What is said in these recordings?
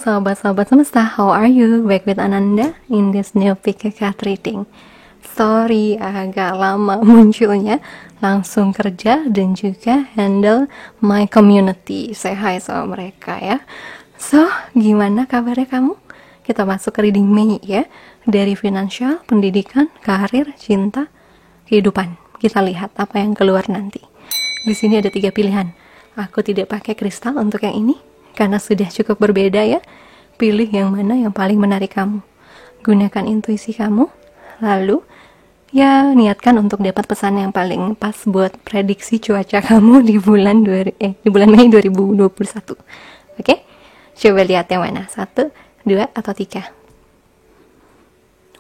sahabat-sahabat semesta, how are you? Back with Ananda in this new PKK reading. Sorry agak lama munculnya, langsung kerja dan juga handle my community. Say hi sama mereka ya. So, gimana kabarnya kamu? Kita masuk ke reading Mei ya. Dari finansial, pendidikan, karir, cinta, kehidupan. Kita lihat apa yang keluar nanti. Di sini ada 3 pilihan. Aku tidak pakai kristal untuk yang ini karena sudah cukup berbeda ya. Pilih yang mana yang paling menarik kamu. Gunakan intuisi kamu. Lalu ya niatkan untuk dapat pesan yang paling pas buat prediksi cuaca kamu di bulan Mei 2021. Oke? Coba lihat yang mana. 1, 2 atau 3.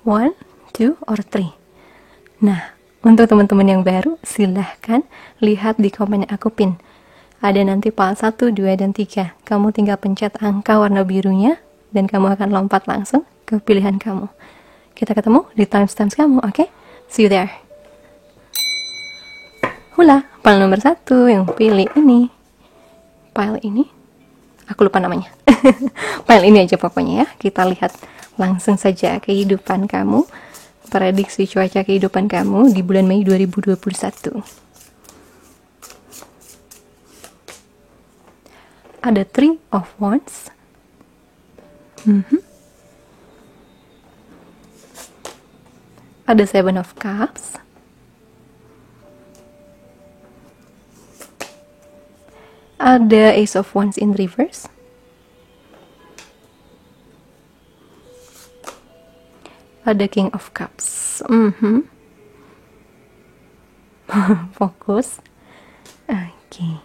1, 2 or 3. Nah, untuk teman-teman yang baru, silahkan lihat di komen yang aku pin. Ada nanti file 1, 2, dan 3. Kamu tinggal pencet angka warna birunya, dan kamu akan lompat langsung ke pilihan kamu. Kita ketemu di timestamps kamu, oke? See you there. Hula, file nomor 1 yang pilih ini. File ini, aku lupa namanya. File ini aja pokoknya ya. Kita lihat langsung saja kehidupan kamu. Prediksi cuaca kehidupan kamu di bulan Mei 2021. Ada 3 of Wands. Ada 7 of Cups. Ada Ace of Wands in reverse. Ada King of Cups. Fokus. Okay.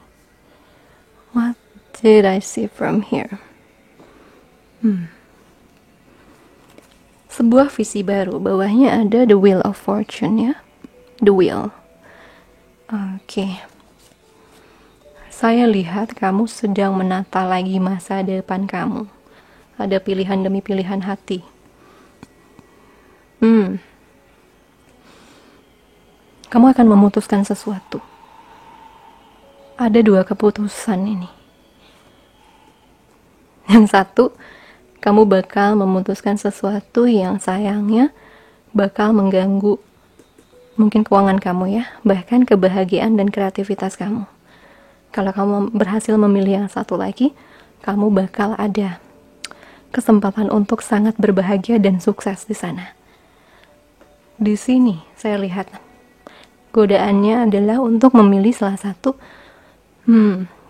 What did I see from here? Sebuah visi baru. Bawahnya ada the Wheel of Fortune ya. The Wheel. Oke. Saya lihat kamu sedang menata lagi masa depan kamu. Ada pilihan demi pilihan hati. Kamu akan memutuskan sesuatu. Ada 2 keputusan ini. Yang satu, kamu bakal memutuskan sesuatu yang sayangnya bakal mengganggu mungkin keuangan kamu ya, bahkan kebahagiaan dan kreativitas kamu. Kalau kamu berhasil memilih yang satu lagi, kamu bakal ada kesempatan untuk sangat berbahagia dan sukses di sana. Di sini saya lihat godaannya adalah untuk memilih salah satu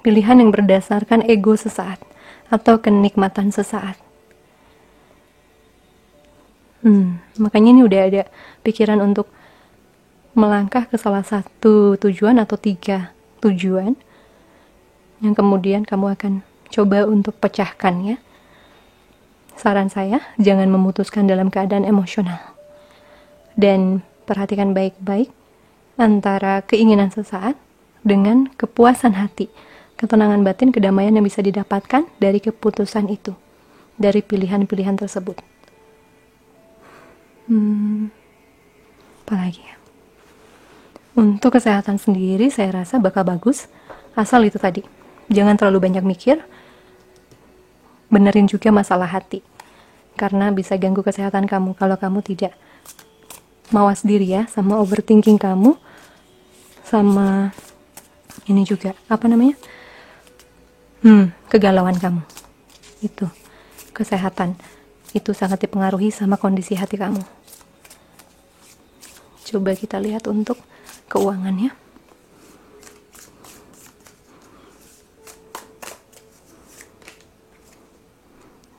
pilihan yang berdasarkan ego sesaat atau kenikmatan sesaat. Makanya ini udah ada pikiran untuk melangkah ke salah satu tujuan atau 3 tujuan yang kemudian kamu akan coba untuk pecahkan ya. Saran saya, jangan memutuskan dalam keadaan emosional. Dan perhatikan baik-baik antara keinginan sesaat dengan kepuasan hati, ketenangan batin, kedamaian yang bisa didapatkan dari keputusan itu, dari pilihan-pilihan tersebut. Apalagi ya? Untuk kesehatan sendiri saya rasa bakal bagus, asal itu tadi, jangan terlalu banyak mikir, benerin juga masalah hati, karena bisa ganggu kesehatan kamu kalau kamu tidak mawas diri ya, sama overthinking kamu, sama ini juga, kegalauan kamu. Itu, kesehatan, itu sangat dipengaruhi sama kondisi hati kamu. Coba kita lihat untuk keuangannya.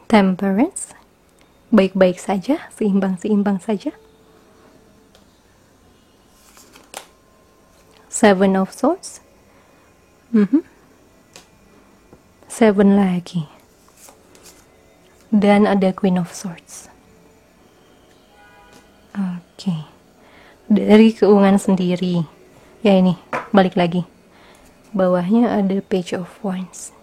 Temperance, baik-baik saja, seimbang-seimbang saja. 7 of Swords. 7 lagi. Dan ada Queen of Swords. Oke. Dari keuangan sendiri. Ya ini, balik lagi. Bawahnya ada Page of Wands.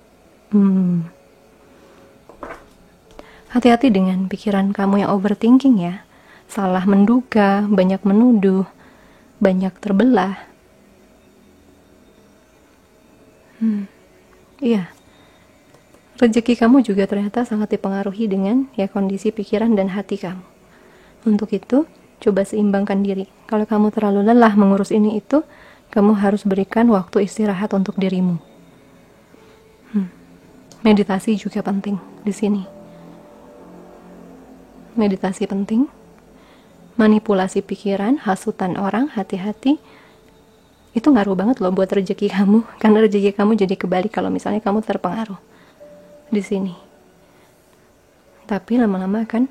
Hati-hati dengan pikiran kamu yang overthinking ya. Salah menduga, banyak menuduh, banyak terbelah. Iya. Rezeki kamu juga ternyata sangat dipengaruhi dengan ya kondisi pikiran dan hati kamu. Untuk itu, coba seimbangkan diri. Kalau kamu terlalu lelah mengurus ini itu, kamu harus berikan waktu istirahat untuk dirimu. Meditasi juga penting di sini. Meditasi penting. Manipulasi pikiran, hasutan orang, hati-hati. Itu ngaruh banget loh buat rezeki kamu. Karena rezeki kamu jadi kebalik kalau misalnya kamu terpengaruh di sini. Tapi lama-lama kan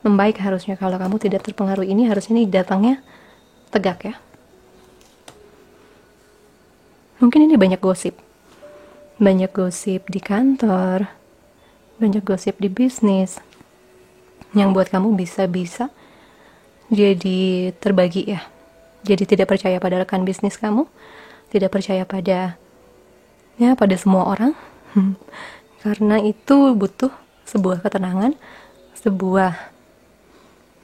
membaik harusnya. Kalau kamu tidak terpengaruh ini, harusnya ini datangnya tegak ya. Mungkin ini banyak gosip. Banyak gosip di kantor, banyak gosip di bisnis, yang buat kamu bisa-bisa jadi terbagi ya. Jadi tidak percaya pada rekan bisnis kamu, tidak percaya pada semua orang. Karena itu butuh sebuah ketenangan,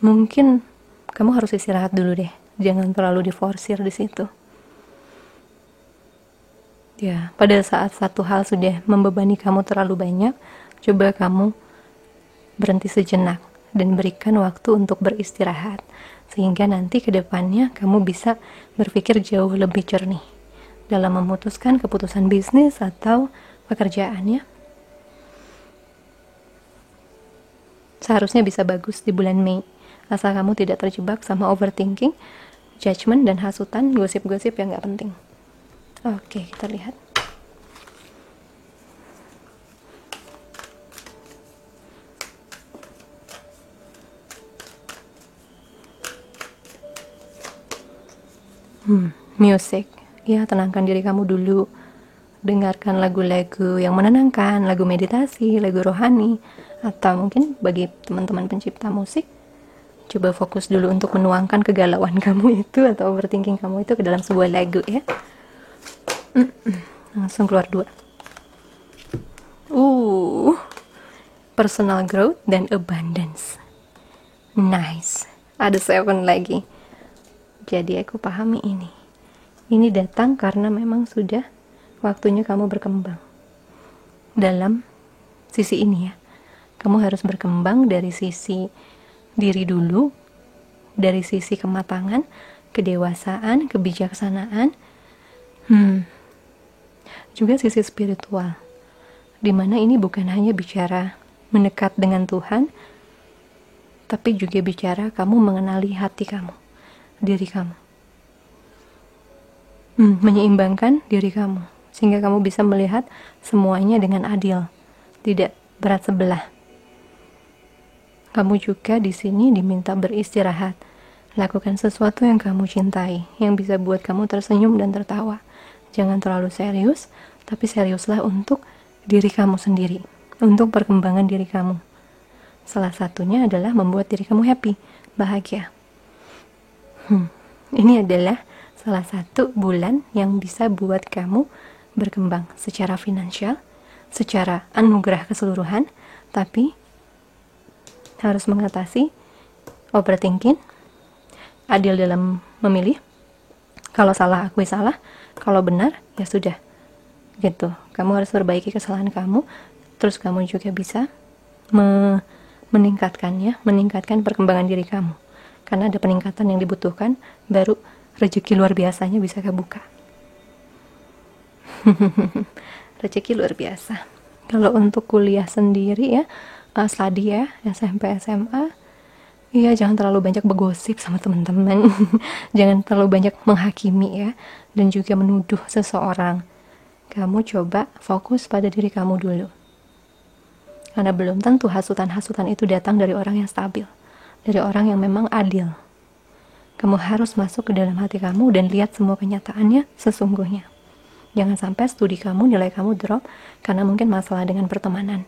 mungkin kamu harus istirahat dulu deh. Jangan terlalu diforsir di situ. Ya, pada saat satu hal sudah membebani kamu terlalu banyak, coba kamu berhenti sejenak dan berikan waktu untuk beristirahat. Sehingga nanti ke depannya kamu bisa berpikir jauh lebih jernih dalam memutuskan keputusan bisnis atau pekerjaannya. Seharusnya bisa bagus di bulan Mei, asal kamu tidak terjebak sama overthinking, judgment, dan hasutan gosip-gosip yang gak penting. Oke, kita lihat. Music. Ya, tenangkan diri kamu dulu. Dengarkan lagu-lagu yang menenangkan, lagu meditasi, lagu rohani, atau mungkin bagi teman-teman pencipta musik, coba fokus dulu untuk menuangkan kegalauan kamu itu atau overthinking kamu itu ke dalam sebuah lagu ya. Langsung keluar 2. Personal growth dan abundance. Nice. Ada 7 lagi. Jadi aku pahami ini. Ini datang karena memang sudah waktunya kamu berkembang. Dalam sisi ini ya. Kamu harus berkembang dari sisi diri dulu, dari sisi kematangan, kedewasaan, kebijaksanaan, juga sisi spiritual. Dimana ini bukan hanya bicara mendekat dengan Tuhan, tapi juga bicara kamu mengenali hati kamu, diri kamu. Menyeimbangkan diri kamu, sehingga kamu bisa melihat semuanya dengan adil, tidak berat sebelah. Kamu juga di sini diminta beristirahat. Lakukan sesuatu yang kamu cintai, yang bisa buat kamu tersenyum dan tertawa. Jangan terlalu serius, tapi seriuslah untuk diri kamu sendiri, untuk perkembangan diri kamu. Salah satunya adalah membuat diri kamu happy, bahagia. Ini adalah salah satu bulan yang bisa buat kamu berkembang secara finansial, secara anugerah keseluruhan, tapi harus mengatasi overthinking, adil dalam memilih. Kalau salah, akui salah. Kalau benar, ya sudah. Gitu. Kamu harus perbaiki kesalahan kamu. Terus kamu juga bisa meningkatkan perkembangan diri kamu. Karena ada peningkatan yang dibutuhkan, baru rezeki luar biasanya bisa kebuka. Rezeki luar biasa. Kalau untuk kuliah sendiri ya, study ya, SMP, SMA, ya jangan terlalu banyak bergosip sama teman-teman. Jangan terlalu banyak menghakimi ya, dan juga menuduh seseorang. Kamu coba fokus pada diri kamu dulu. Karena belum tentu hasutan-hasutan itu datang dari orang yang stabil, dari orang yang memang adil. Kamu harus masuk ke dalam hati kamu dan lihat semua kenyataannya sesungguhnya. Jangan sampai studi kamu, nilai kamu drop karena mungkin masalah dengan pertemanan,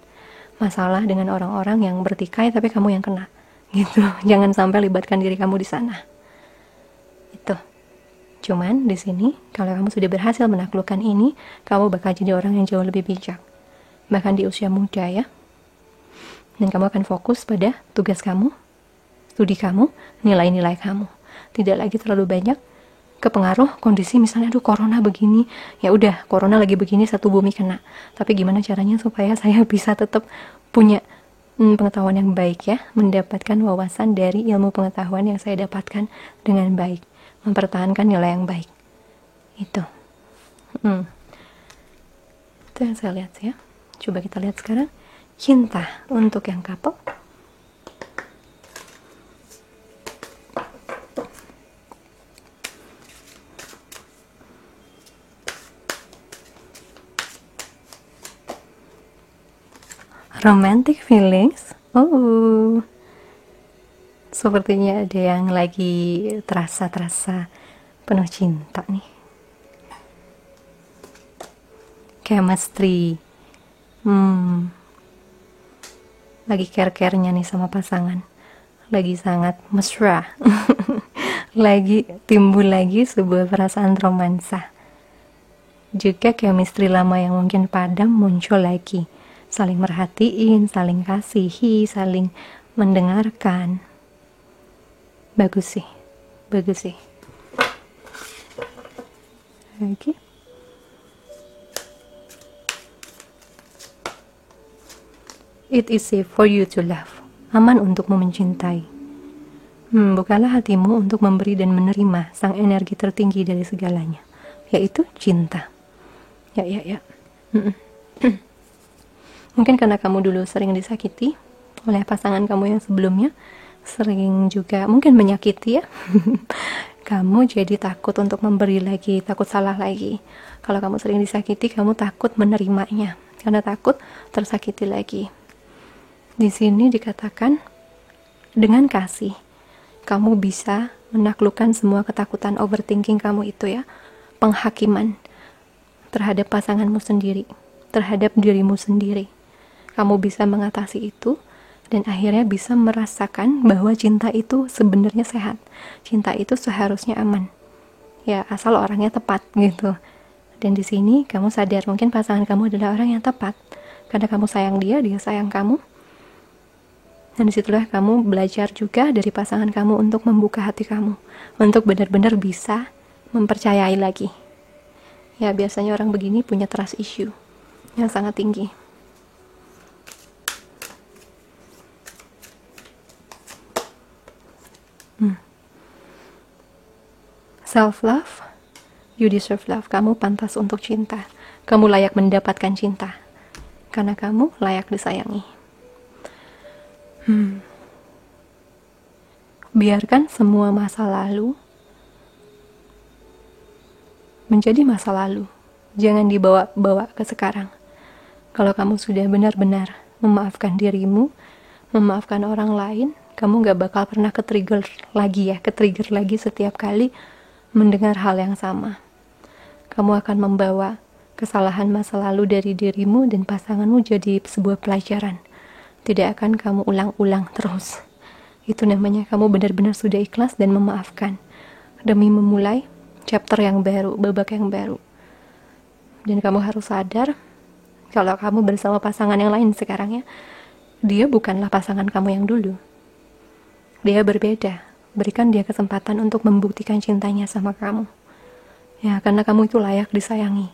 masalah dengan orang-orang yang bertikai tapi kamu yang kena gitu. Jangan sampai libatkan diri kamu di sana. Itu. Cuman di sini kalau kamu sudah berhasil menaklukkan ini, kamu bakal jadi orang yang jauh lebih bijak, bahkan di usia muda ya. Dan kamu akan fokus pada tugas kamu, studi kamu, nilai-nilai kamu. Tidak lagi terlalu banyak kepengaruh kondisi misalnya aduh corona begini, ya udah corona lagi begini satu bumi kena, tapi gimana caranya supaya saya bisa tetap punya pengetahuan yang baik ya, mendapatkan wawasan dari ilmu pengetahuan yang saya dapatkan dengan baik, mempertahankan nilai yang baik. Itu itu yang saya lihat ya. Coba kita lihat sekarang cinta untuk yang couple. Romantic feelings. Oh, sepertinya ada yang lagi terasa penuh cinta nih. Chemistry. Lagi care-care-nya nih sama pasangan. Lagi sangat mesra. Lagi timbul lagi sebuah perasaan romansa. Juga chemistry lama yang mungkin padam muncul lagi. Saling merhatiin, saling kasihi, saling mendengarkan. Bagus sih. Oke. It is safe for you to love. Aman untukmu mencintai. Bukalah hatimu untuk memberi dan menerima sang energi tertinggi dari segalanya, yaitu cinta. Ya. Mungkin karena kamu dulu sering disakiti oleh pasangan kamu yang sebelumnya, sering juga mungkin menyakiti ya. Kamu jadi takut untuk memberi lagi, takut salah lagi. Kalau kamu sering disakiti, kamu takut menerimanya karena takut tersakiti lagi. Di sini dikatakan dengan kasih kamu bisa menaklukkan semua ketakutan overthinking kamu itu ya, penghakiman terhadap pasanganmu sendiri, terhadap dirimu sendiri. Kamu bisa mengatasi itu dan akhirnya bisa merasakan bahwa cinta itu sebenarnya sehat. Cinta itu seharusnya aman. Ya, asal orangnya tepat gitu. Dan di sini kamu sadar mungkin pasangan kamu adalah orang yang tepat. Karena kamu sayang dia, dia sayang kamu. Dan disitulah kamu belajar juga dari pasangan kamu untuk membuka hati kamu. Untuk benar-benar bisa mempercayai lagi. Ya, biasanya orang begini punya trust issue yang sangat tinggi. Self-love, you deserve love. Kamu pantas untuk cinta. Kamu layak mendapatkan cinta. Karena kamu layak disayangi. Biarkan semua masa lalu menjadi masa lalu. Jangan dibawa-bawa ke sekarang. Kalau kamu sudah benar-benar memaafkan dirimu, memaafkan orang lain, kamu gak bakal pernah ke-trigger lagi setiap kali mendengar hal yang sama. Kamu akan membawa kesalahan masa lalu dari dirimu dan pasanganmu jadi sebuah pelajaran. Tidak akan kamu ulang-ulang terus. Itu namanya kamu benar-benar sudah ikhlas dan memaafkan demi memulai chapter yang baru, babak yang baru. Dan kamu harus sadar kalau kamu bersama pasangan yang lain sekarang ya, dia bukanlah pasangan kamu yang dulu. Dia berbeda. Berikan dia kesempatan untuk membuktikan cintanya sama kamu. Ya, karena kamu itu layak disayangi.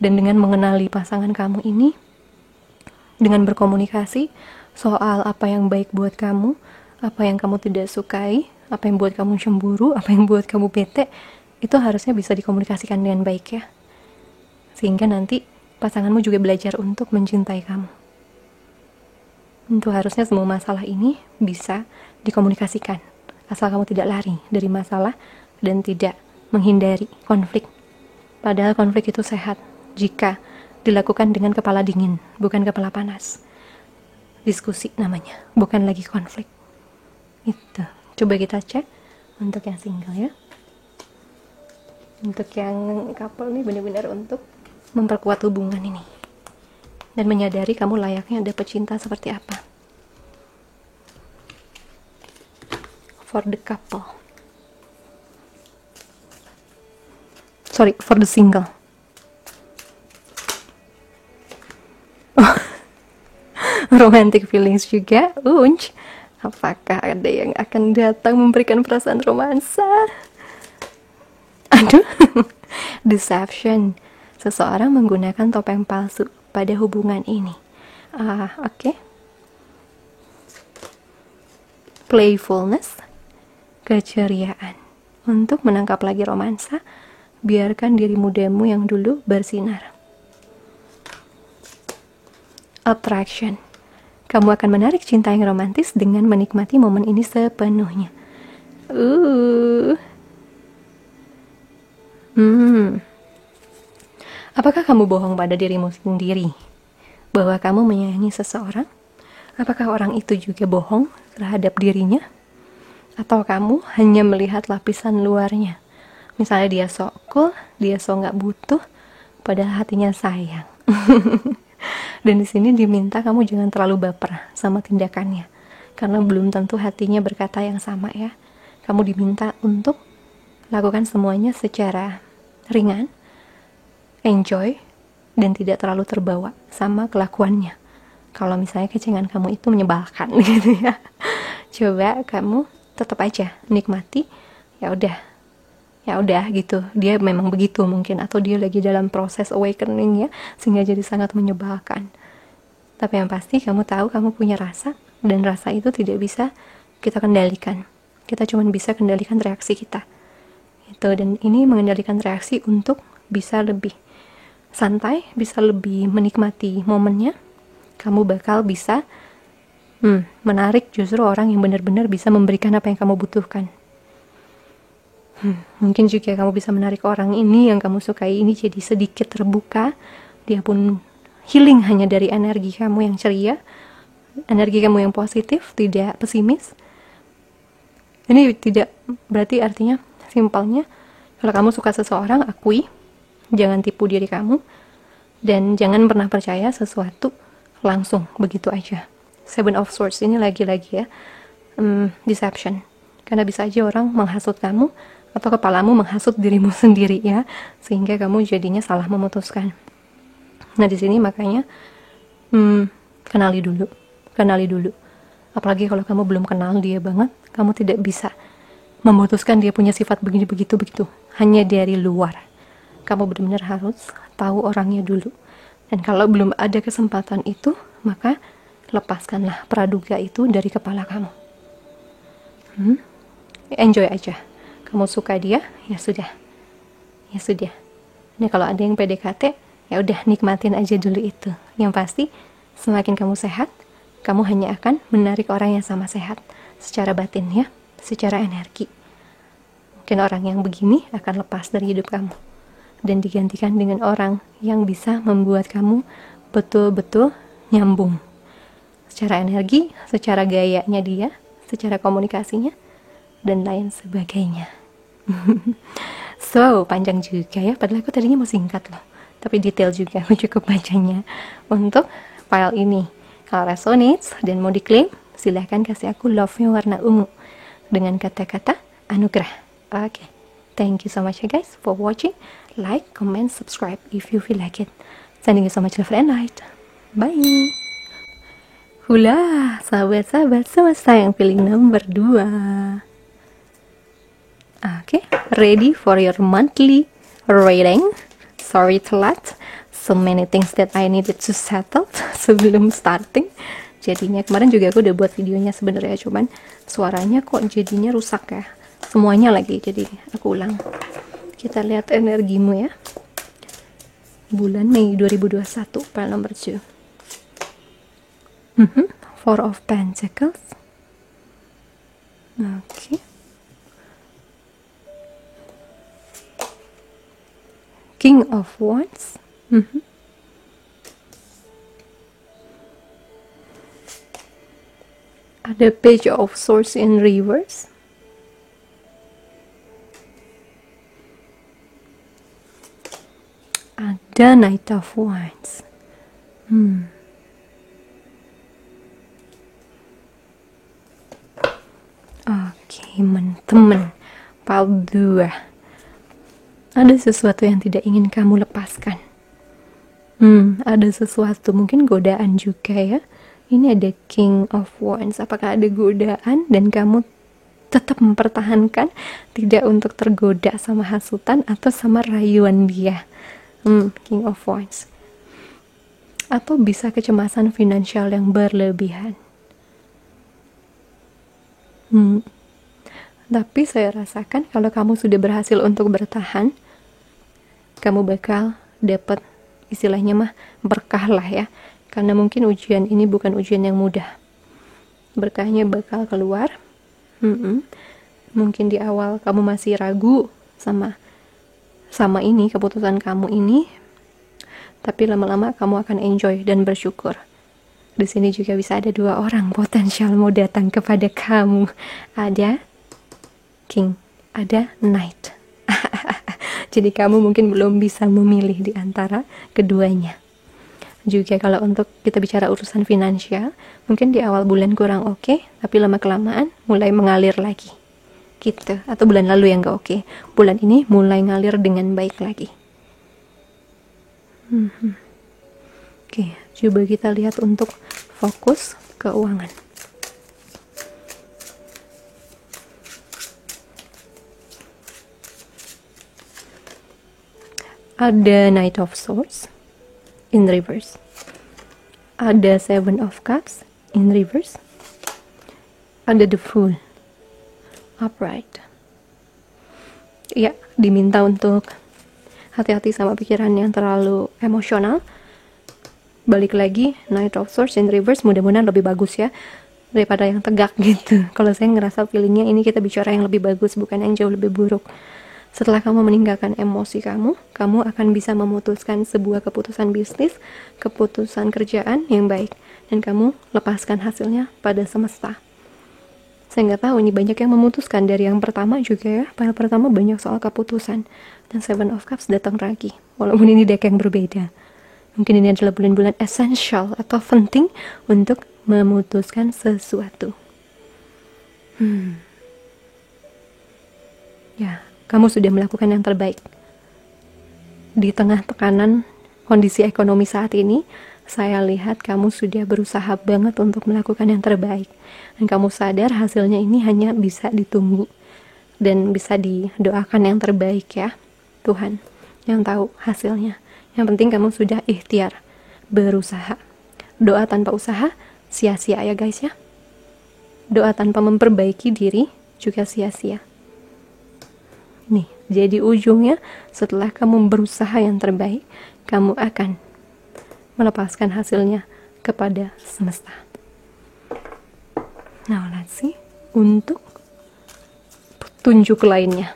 Dan dengan mengenali pasangan kamu ini, dengan berkomunikasi soal apa yang baik buat kamu, apa yang kamu tidak sukai, apa yang buat kamu cemburu, apa yang buat kamu bete, itu harusnya bisa dikomunikasikan dengan baik ya. Sehingga nanti pasanganmu juga belajar untuk mencintai kamu. Itu harusnya semua masalah ini bisa dikomunikasikan. Asal kamu tidak lari dari masalah dan tidak menghindari konflik. Padahal konflik itu sehat jika dilakukan dengan kepala dingin, bukan kepala panas. Diskusi namanya, bukan lagi konflik. Itu. Coba kita cek untuk yang single ya. Untuk yang couple nih benar-benar untuk memperkuat hubungan ini. Dan menyadari kamu layaknya dapat cinta seperti apa. For the couple. Sorry, for the single. Romantic feelings juga. Apakah ada yang akan datang memberikan perasaan romansa? Aduh. Deception. Seseorang menggunakan topeng palsu pada hubungan ini. Oke. Playfulness. Keceriaan. Untuk menangkap lagi romansa, biarkan diri mudamu yang dulu bersinar. Attraction. Kamu akan menarik cinta yang romantis dengan menikmati momen ini sepenuhnya. Apakah kamu bohong pada dirimu sendiri bahwa kamu menyayangi seseorang? Apakah orang itu juga bohong terhadap dirinya? Atau kamu hanya melihat lapisan luarnya? Misalnya dia sok cool, dia sok nggak butuh, padahal hatinya sayang. Dan di sini diminta kamu jangan terlalu baper sama tindakannya, karena belum tentu hatinya berkata yang sama ya. Kamu diminta untuk lakukan semuanya secara ringan, enjoy, dan tidak terlalu terbawa sama kelakuannya. Kalau misalnya kecengan kamu itu menyebalkan gitu ya, coba kamu tetap aja nikmati. Ya udah gitu, dia memang begitu mungkin, atau dia lagi dalam proses awakening ya, sehingga jadi sangat menyebalkan. Tapi yang pasti kamu tahu kamu punya rasa, dan rasa itu tidak bisa kita kendalikan. Kita cuma bisa kendalikan reaksi kita itu, dan ini mengendalikan reaksi untuk bisa lebih santai, bisa lebih menikmati momennya. Kamu bakal bisa menarik justru orang yang benar-benar bisa memberikan apa yang kamu butuhkan. Mungkin juga kamu bisa menarik orang ini yang kamu sukai ini jadi sedikit terbuka. Dia pun healing hanya dari energi kamu yang ceria, energi kamu yang positif, tidak pesimis. Ini tidak berarti artinya, simpelnya, kalau kamu suka seseorang, akui, jangan tipu diri kamu, dan jangan pernah percaya sesuatu langsung begitu aja. Seven of Swords ini lagi-lagi ya, deception. Karena bisa aja orang menghasut kamu, atau kepalamu menghasut dirimu sendiri ya, sehingga kamu jadinya salah memutuskan. Nah di sini makanya kenali dulu. Apalagi kalau kamu belum kenal dia banget, kamu tidak bisa memutuskan dia punya sifat begini begitu hanya dari luar. Kamu benar-benar harus tahu orangnya dulu. Dan kalau belum ada kesempatan itu, maka lepaskanlah praduga itu dari kepala kamu. Enjoy aja. Kamu suka dia, ya sudah. Ini kalau ada yang PDKT, ya udah nikmatin aja dulu itu. Yang pasti, semakin kamu sehat, kamu hanya akan menarik orang yang sama sehat secara batin ya, secara energi. Mungkin orang yang begini akan lepas dari hidup kamu dan digantikan dengan orang yang bisa membuat kamu betul-betul nyambung secara energi, secara gayanya dia, secara komunikasinya, dan lain sebagainya. So, panjang juga ya, padahal aku tadinya mau singkat loh, tapi detail juga, aku cukup bacanya untuk file ini. Kalau resonates dan mau diklaim, silahkan kasih aku love-nya warna ungu dengan kata-kata anugerah. Oke. Thank you so much ya guys for watching. Like, comment, subscribe if you feel like it. Sending you so much love and light. Bye. Hula, sahabat-sahabat semesta yang pilih nomor 2. Oke, ready for your monthly reading. Sorry telat, so many things that I needed to settle sebelum starting. Jadinya kemarin juga aku udah buat videonya sebenarnya, cuman suaranya kok jadinya rusak ya, semuanya lagi, jadi aku ulang. Kita lihat energimu ya, bulan Mei 2021, file number 2. Four of Pentacles. Okay. King of Wands. Ada Page of Swords in reverse. Ada Knight of Wands. Oke, teman-teman, file 2. Ada sesuatu yang tidak ingin kamu lepaskan. Ada sesuatu, mungkin godaan juga ya. Ini ada King of Wands. Apakah ada godaan dan kamu tetap mempertahankan, tidak untuk tergoda sama hasutan atau sama rayuan dia. King of Wands. Atau bisa kecemasan finansial yang berlebihan. Tapi saya rasakan kalau kamu sudah berhasil untuk bertahan, kamu bakal dapat istilahnya mah berkah lah ya. Karena mungkin ujian ini bukan ujian yang mudah. Berkahnya bakal keluar. Mungkin di awal kamu masih ragu sama ini, keputusan kamu ini, tapi lama-lama kamu akan enjoy dan bersyukur. Di sini juga bisa ada 2 orang potensial mau datang kepada kamu. Ada King, ada Knight. Jadi kamu mungkin belum bisa memilih di antara keduanya. Juga kalau untuk kita bicara urusan finansial, mungkin di awal bulan kurang oke, tapi lama-kelamaan mulai mengalir lagi. Gitu. Atau bulan lalu yang gak oke, bulan ini mulai ngalir dengan baik lagi. Oke, coba kita lihat untuk fokus keuangan. Ada Knight of Swords in reverse. Ada 7 of Cups in reverse. Ada the Fool upright. Ya, diminta untuk hati-hati sama pikiran yang terlalu emosional. Balik lagi, Knight of Swords in reverse mudah-mudahan lebih bagus ya daripada yang tegak gitu. Kalau saya ngerasa feelingnya ini kita bicara yang lebih bagus, bukan yang jauh lebih buruk. Setelah kamu meninggalkan emosi kamu akan bisa memutuskan sebuah keputusan bisnis, keputusan kerjaan yang baik, dan kamu lepaskan hasilnya pada semesta. Saya nggak tahu, ini banyak yang memutuskan dari yang pertama juga ya. Pile pertama banyak soal keputusan, dan 7 of Cups datang lagi, walaupun ini deck yang berbeda. Mungkin ini adalah bulan-bulan essential atau penting untuk memutuskan sesuatu. Ya, kamu sudah melakukan yang terbaik. Di tengah tekanan kondisi ekonomi saat ini, saya lihat kamu sudah berusaha banget untuk melakukan yang terbaik. Dan kamu sadar hasilnya ini hanya bisa ditunggu. Dan bisa didoakan yang terbaik ya. Tuhan yang tahu hasilnya. Yang penting kamu sudah ikhtiar, berusaha. Doa tanpa usaha, sia-sia ya guys ya. Doa tanpa memperbaiki diri, juga sia-sia. Nih, jadi ujungnya setelah kamu berusaha yang terbaik, kamu akan melepaskan hasilnya kepada semesta. Nah, let's see untuk petunjuk lainnya.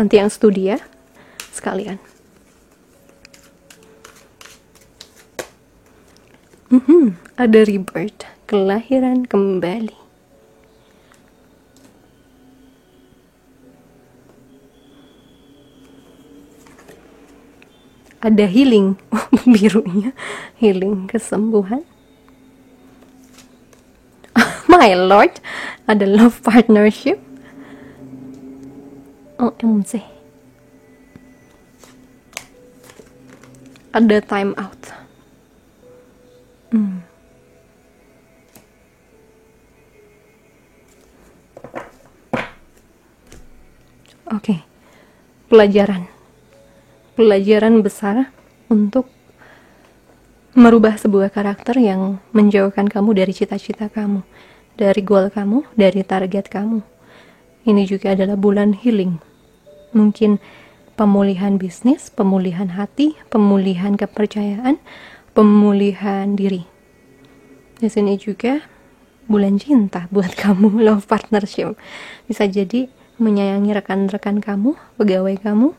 Nanti yang studi ya, sekalian. Ada rebirth, kelahiran kembali. Ada healing, birunya healing, kesembuhan. My lord, ada love partnership. OMG. Ada time out. Oke. Pelajaran besar untuk merubah sebuah karakter yang menjauhkan kamu dari cita-cita kamu, dari goal kamu, dari target kamu. Ini juga adalah bulan healing. Mungkin pemulihan bisnis, pemulihan hati, pemulihan kepercayaan, pemulihan diri. Di sini juga bulan cinta buat kamu, love partnership. Bisa jadi menyayangi rekan-rekan kamu, pegawai kamu,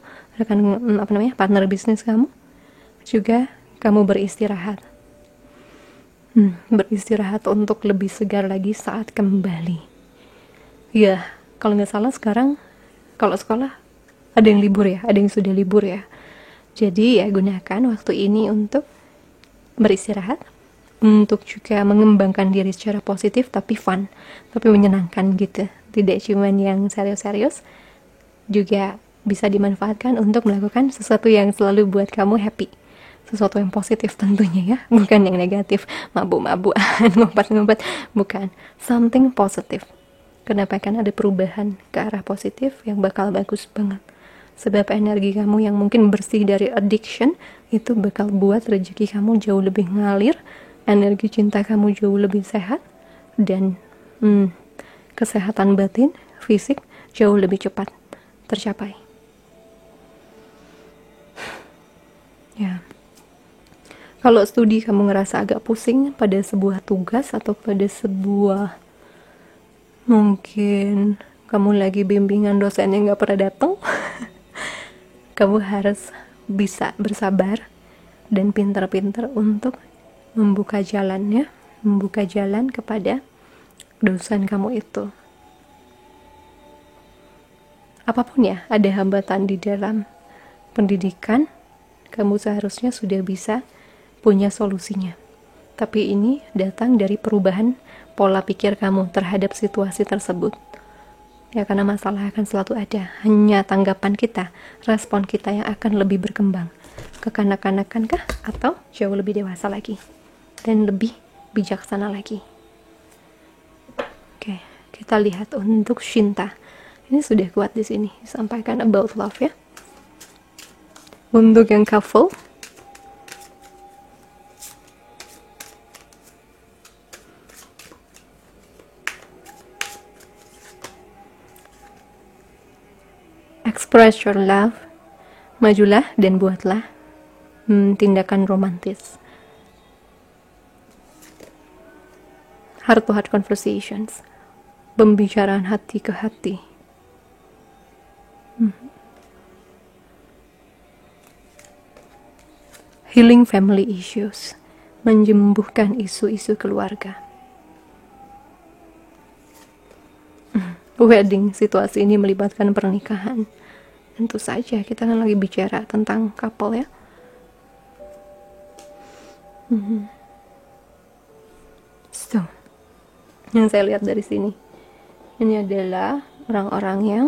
partner bisnis kamu. Juga kamu beristirahat. Beristirahat untuk lebih segar lagi saat kembali. Ya, kalau nggak salah sekarang kalau sekolah ada yang libur ya, ada yang sudah libur ya. Jadi ya gunakan waktu ini untuk beristirahat, untuk juga mengembangkan diri secara positif tapi fun, tapi menyenangkan gitu. Tidak cuma yang serius-serius, juga bisa dimanfaatkan untuk melakukan sesuatu yang selalu buat kamu happy. sesuatu yang positif tentunya ya, bukan yang negatif, mabuk-mabukan, ngumpat-ngumpat, bukan, something positif. Kenapa? Kan ada perubahan ke arah positif yang bakal bagus banget. Sebab energi kamu yang mungkin bersih dari addiction itu bakal buat rezeki kamu jauh lebih ngalir, energi cinta kamu jauh lebih sehat, dan kesehatan batin, fisik jauh lebih cepat tercapai. Ya. Kalau studi kamu ngerasa agak pusing pada sebuah tugas atau pada sebuah, mungkin kamu lagi bimbingan dosen yang gak pernah datang, kamu harus bisa bersabar dan pintar-pintar untuk membuka jalannya, membuka jalan kepada dosen kamu itu. Apapun ya, ada hambatan di dalam pendidikan, kamu seharusnya sudah bisa punya solusinya. Tapi ini datang dari perubahan pola pikir kamu terhadap situasi tersebut. Ya, karena masalah akan selalu ada. Hanya tanggapan kita, respon kita yang akan lebih berkembang. Kekanak-kanakan kah? Atau jauh lebih dewasa lagi? Dan lebih bijaksana lagi. Oke, kita lihat untuk Shinta. Ini sudah kuat di sini. Sampaikan about love ya. Untuk yang couple, express your love, majulah dan buatlah tindakan romantis. Heart to heart conversations, pembicaraan hati ke hati. Healing family issues, menyembuhkan isu-isu keluarga. Wedding, situasi ini melibatkan pernikahan. Tentu saja kita kan lagi bicara tentang couple ya. So, yang saya lihat dari sini, ini adalah orang-orang yang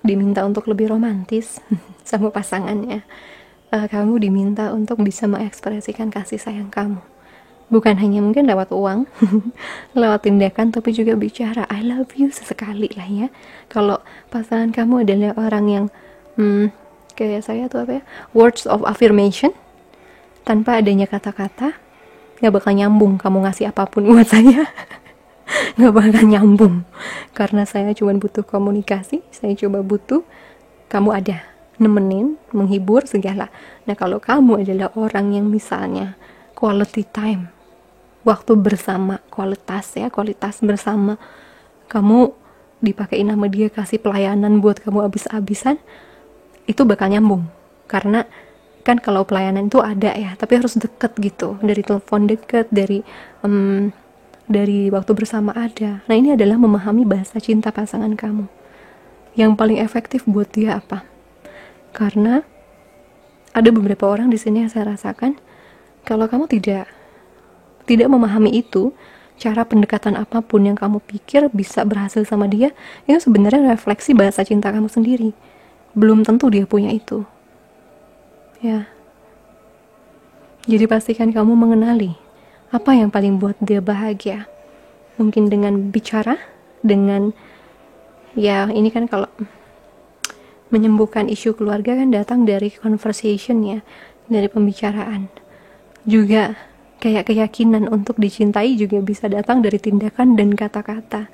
diminta untuk lebih romantis sama pasangannya. Kamu diminta untuk bisa mengekspresikan kasih sayang kamu. Bukan hanya mungkin lewat uang, lewat tindakan, tapi juga bicara I love you sesekali lah ya. Kalau pasangan kamu adalah orang yang kayak saya tuh apa ya, words of affirmation, tanpa adanya kata-kata, gak bakal nyambung kamu ngasih apapun buat saya. Gak bakal nyambung, karena saya cuma butuh komunikasi, saya coba butuh kamu ada, nemenin, menghibur segala. Nah, kalau kamu adalah orang yang misalnya quality time, waktu bersama, kualitas bersama, kamu dipakein nama dia, kasih pelayanan buat kamu abis-abisan, itu bakal nyambung. Karena kan kalau pelayanan itu ada ya, tapi harus deket gitu, dari telepon deket, dari waktu bersama ada. Nah, ini adalah memahami bahasa cinta pasangan kamu. Yang paling efektif buat dia apa? Karena ada beberapa orang di sini yang saya rasakan, kalau kamu tidak memahami itu, cara pendekatan apapun yang kamu pikir bisa berhasil sama dia, itu sebenarnya refleksi bahasa cinta kamu sendiri. Belum tentu dia punya itu. Ya. Jadi pastikan kamu mengenali apa yang paling buat dia bahagia. Mungkin dengan bicara, dengan ya ini kan kalau menyembuhkan isu keluarga kan datang dari conversation ya, dari pembicaraan. Juga kayak keyakinan untuk dicintai juga bisa datang dari tindakan dan kata-kata.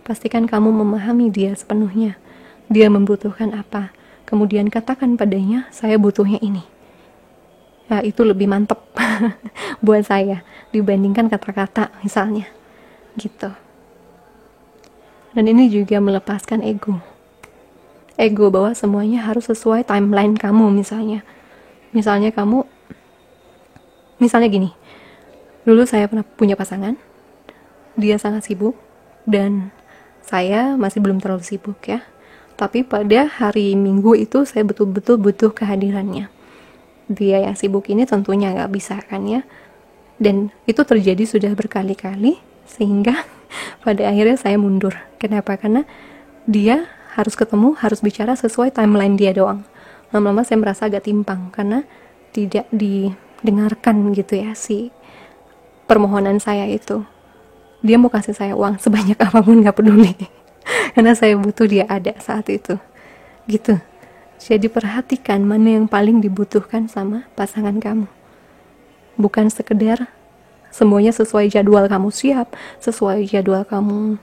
Pastikan kamu memahami dia sepenuhnya. Dia membutuhkan apa. Kemudian katakan padanya, saya butuhnya ini. Ya, itu lebih mantep buat saya dibandingkan kata-kata misalnya. Gitu. Dan ini juga melepaskan ego. Ego bahwa semuanya harus sesuai timeline kamu misalnya. Misalnya gini. Dulu saya pernah punya pasangan, dia sangat sibuk, dan saya masih belum terlalu sibuk ya. Tapi pada hari Minggu itu saya betul-betul butuh kehadirannya. Dia yang sibuk ini tentunya gak bisa kan ya. Dan itu terjadi sudah berkali-kali, sehingga pada akhirnya saya mundur. Kenapa? Karena dia harus ketemu, harus bicara sesuai timeline dia doang. Lama-lama saya merasa agak timpang, karena tidak didengarkan gitu ya si permohonan saya itu. Dia mau kasih saya uang sebanyak apapun gak peduli karena saya butuh dia ada saat itu gitu. Jadi perhatikan mana yang paling dibutuhkan sama pasangan kamu, bukan sekedar semuanya sesuai jadwal kamu siap, sesuai jadwal kamu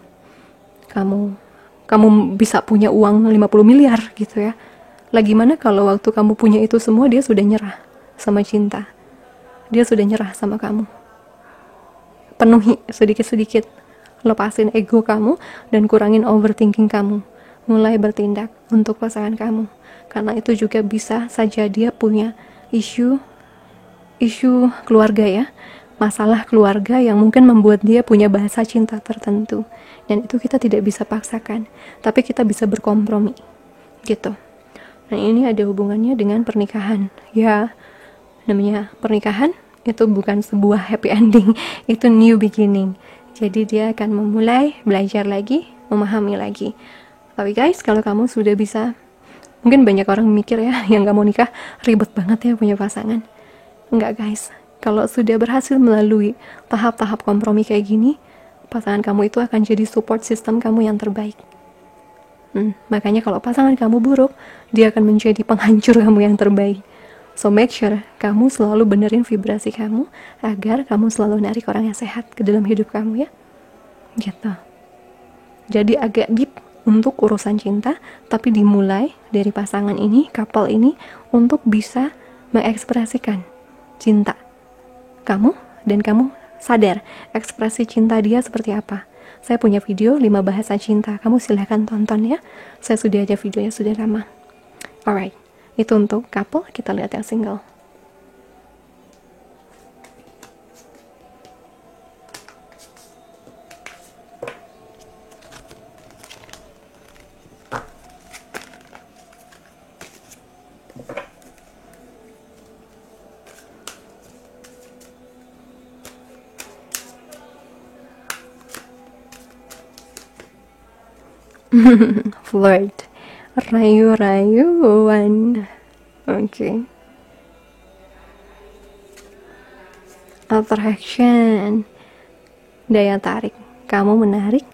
bisa punya uang 50 miliar gitu ya. Lagi mana kalau waktu kamu punya itu semua dia sudah nyerah sama cinta, dia sudah nyerah sama kamu. Penuhi sedikit-sedikit, lepasin ego kamu dan kurangin overthinking kamu, mulai bertindak untuk pasangan kamu, karena itu juga bisa saja dia punya isu keluarga ya, masalah keluarga yang mungkin membuat dia punya bahasa cinta tertentu, dan itu kita tidak bisa paksakan, tapi kita bisa berkompromi gitu. Nah ini ada hubungannya dengan pernikahan ya, namanya pernikahan itu bukan sebuah happy ending, itu new beginning. Jadi dia akan memulai belajar lagi, memahami lagi. Tapi guys, kalau kamu sudah bisa, mungkin banyak orang mikir ya yang gak mau nikah ribet banget ya punya pasangan. Enggak guys, kalau sudah berhasil melalui tahap-tahap kompromi kayak gini, pasangan kamu itu akan jadi support system kamu yang terbaik. Makanya kalau pasangan kamu buruk, dia akan menjadi penghancur kamu yang terbaik. So make sure kamu selalu benerin vibrasi kamu agar kamu selalu narik orang yang sehat ke dalam hidup kamu ya. Gitu. Jadi agak deep untuk urusan cinta, tapi dimulai dari pasangan ini, couple ini, untuk bisa mengekspresikan cinta kamu, dan kamu sadar ekspresi cinta dia seperti apa. Saya punya video 5 bahasa cinta, kamu silahkan tonton ya. Saya sudah ada videonya, sudah lama. Alright, itu untuk couple. Kita lihat yang single. Flirt, rayu-rayuan. Oke. Attraction, daya tarik. Kamu menarik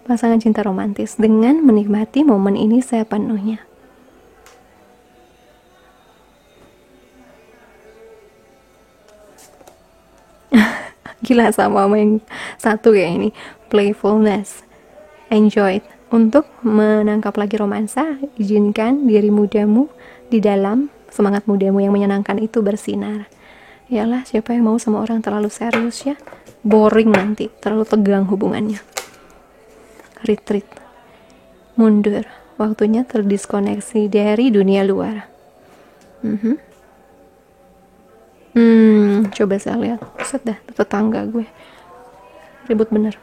pasangan cinta romantis dengan menikmati momen ini sepenuhnya. Gila sama yang satu ya ini, playfulness, enjoy it. Untuk menangkap lagi romansa, izinkan diri mudamu di dalam semangat mudamu yang menyenangkan itu bersinar. Yalah, siapa yang mau sama orang terlalu serius ya? Boring nanti, terlalu tegang hubungannya. Retreat, mundur, waktunya terdiskoneksi dari dunia luar. Coba saya lihat. Set dah, tetangga gue ribut bener,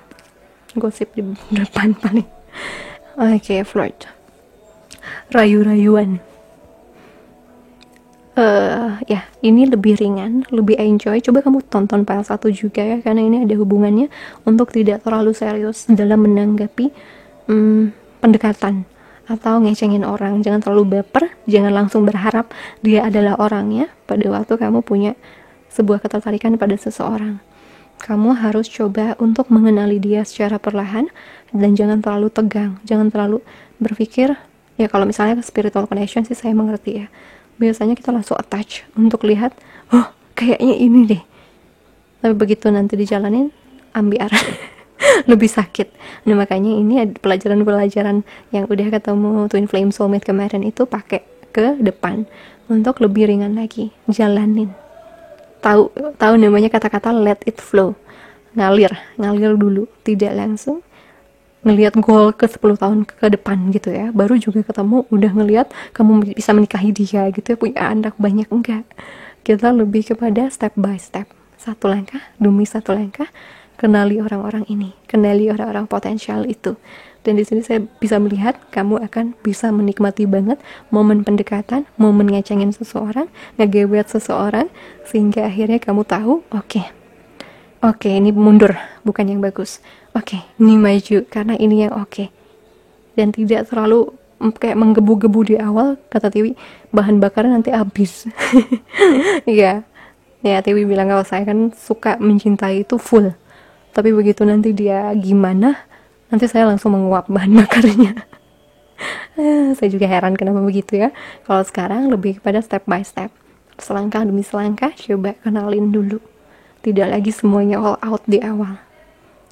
gosip di depan paling. Oke, flirt, rayu-rayuan. Ya, ini lebih ringan, lebih enjoy. Coba kamu tonton part 1 juga ya, karena ini ada hubungannya untuk tidak terlalu serius dalam menanggapi pendekatan atau ngecengin orang. Jangan terlalu baper, jangan langsung berharap dia adalah orangnya pada waktu kamu punya sebuah ketertarikan pada seseorang. Kamu harus coba untuk mengenali dia secara perlahan, dan jangan terlalu tegang, jangan terlalu berpikir, ya kalau misalnya spiritual connection sih saya mengerti ya, biasanya kita langsung attach untuk lihat, oh kayaknya ini deh, tapi begitu nanti dijalanin ambiar lebih sakit. Nah makanya ini ada pelajaran-pelajaran yang udah ketemu Twin Flame Soulmate kemarin itu pakai ke depan untuk lebih ringan lagi, jalanin. Tahu namanya kata-kata let it flow, ngalir dulu, tidak langsung ngelihat goal ke 10 tahun ke depan gitu ya, baru juga ketemu udah ngelihat kamu bisa menikahi dia gitu ya, punya anak banyak. Enggak, kita lebih kepada step by step, satu langkah demi satu langkah, kenali orang-orang ini, kenali orang-orang potensial itu. Dan di sini saya bisa melihat kamu akan bisa menikmati banget momen pendekatan, momen ngecengin seseorang, ngegebet seseorang, sehingga akhirnya kamu tahu, oke, ini mundur, bukan yang bagus. Oke, ini maju, karena ini yang oke. Dan tidak terlalu kayak menggebu-gebu di awal, kata Tiwi, bahan bakarnya nanti habis. Iya, ya Tiwi bilang kalau saya kan suka mencintai itu full, tapi begitu nanti dia gimana, nanti saya langsung menguap bahan bakarnya. Saya juga heran kenapa begitu ya. Kalau sekarang lebih kepada step by step, selangkah demi selangkah, coba kenalin dulu, tidak lagi semuanya all out di awal.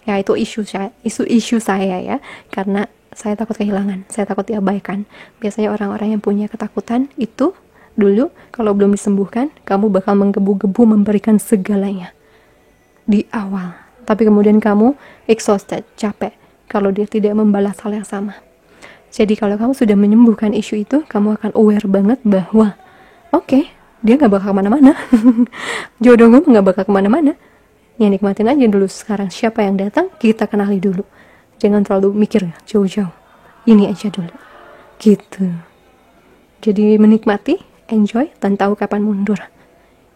Ya itu isu saya ya, karena saya takut kehilangan, saya takut diabaikan. Biasanya orang-orang yang punya ketakutan itu dulu, kalau belum disembuhkan, kamu bakal menggebu-gebu memberikan segalanya di awal, tapi kemudian kamu exhausted, capek kalau dia tidak membalas hal yang sama. Jadi kalau kamu sudah menyembuhkan isu itu, kamu akan aware banget bahwa oke, dia gak bakal kemana-mana. Jodoh gue gak bakal kemana-mana. Ya nikmatin aja dulu sekarang, siapa yang datang kita kenali dulu, jangan terlalu mikir jauh-jauh, ini aja dulu gitu. Jadi menikmati, enjoy, dan tahu kapan mundur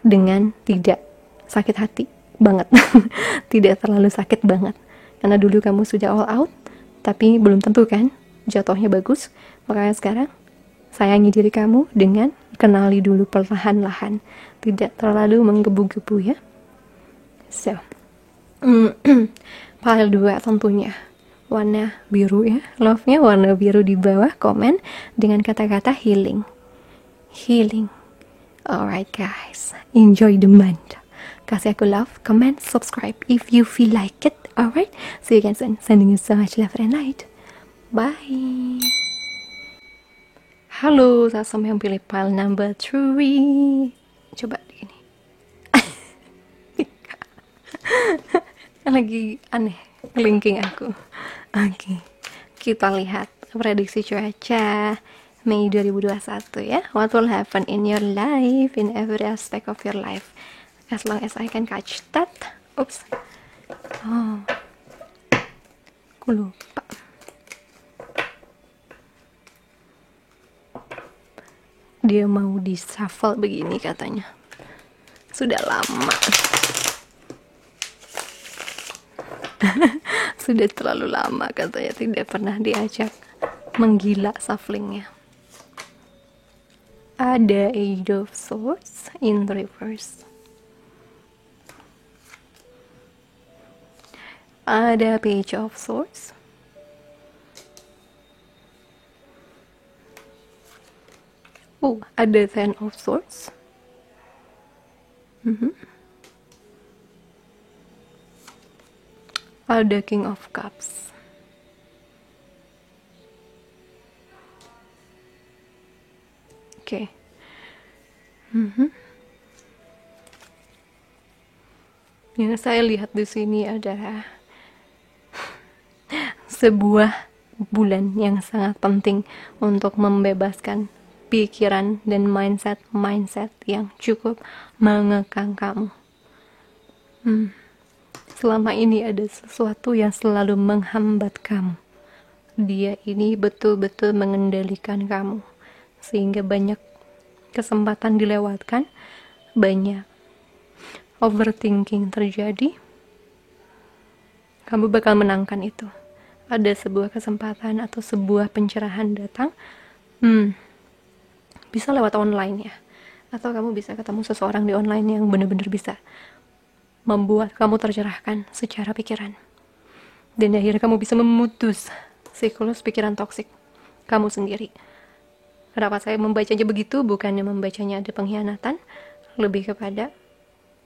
dengan tidak sakit hati banget. Tidak terlalu sakit banget, karena dulu kamu sudah all out, tapi belum tentu kan jatuhnya bagus. Makanya sekarang sayangi diri kamu dengan kenali dulu perlahan-lahan, tidak terlalu menggebu-gebu ya. So file 2 tentunya warna biru ya, love-nya warna biru di bawah komen dengan kata-kata healing. Alright guys, enjoy the month. Kasih aku love, comment, subscribe if you feel like it. Alright, see you again soon. Sending you so much love and light. Bye. Halo, Sasam yang pilih file number 3. Coba ini. Lagi aneh linking aku. Oke, kita lihat prediksi cuaca Mei 2021 ya. What will happen in your life, in every aspect of your life, as long as I can catch that. Oops. Oh, aku lupa. Dia mau di shuffle begini katanya. Sudah lama. Sudah terlalu lama katanya, tidak pernah diajak menggila shufflingnya. Ada Eight of Swords in reverse. Ada Page of Swords. Ada Ten of Swords. Ada King of Cups. Oke. Yang saya lihat di sini adalah sebuah bulan yang sangat penting untuk membebaskan pikiran dan mindset yang cukup mengekang kamu. Selama ini ada sesuatu yang selalu menghambat kamu. Dia ini betul-betul mengendalikan kamu, sehingga banyak kesempatan dilewatkan, banyak overthinking terjadi. Kamu bakal menangkan itu. Ada sebuah kesempatan atau sebuah pencerahan datang. Bisa lewat online ya, atau kamu bisa ketemu seseorang di online yang benar-benar bisa membuat kamu tercerahkan secara pikiran, dan akhirnya kamu bisa memutus siklus pikiran toksik kamu sendiri. Kenapa saya membacanya begitu? Bukannya membacanya ada pengkhianatan, lebih kepada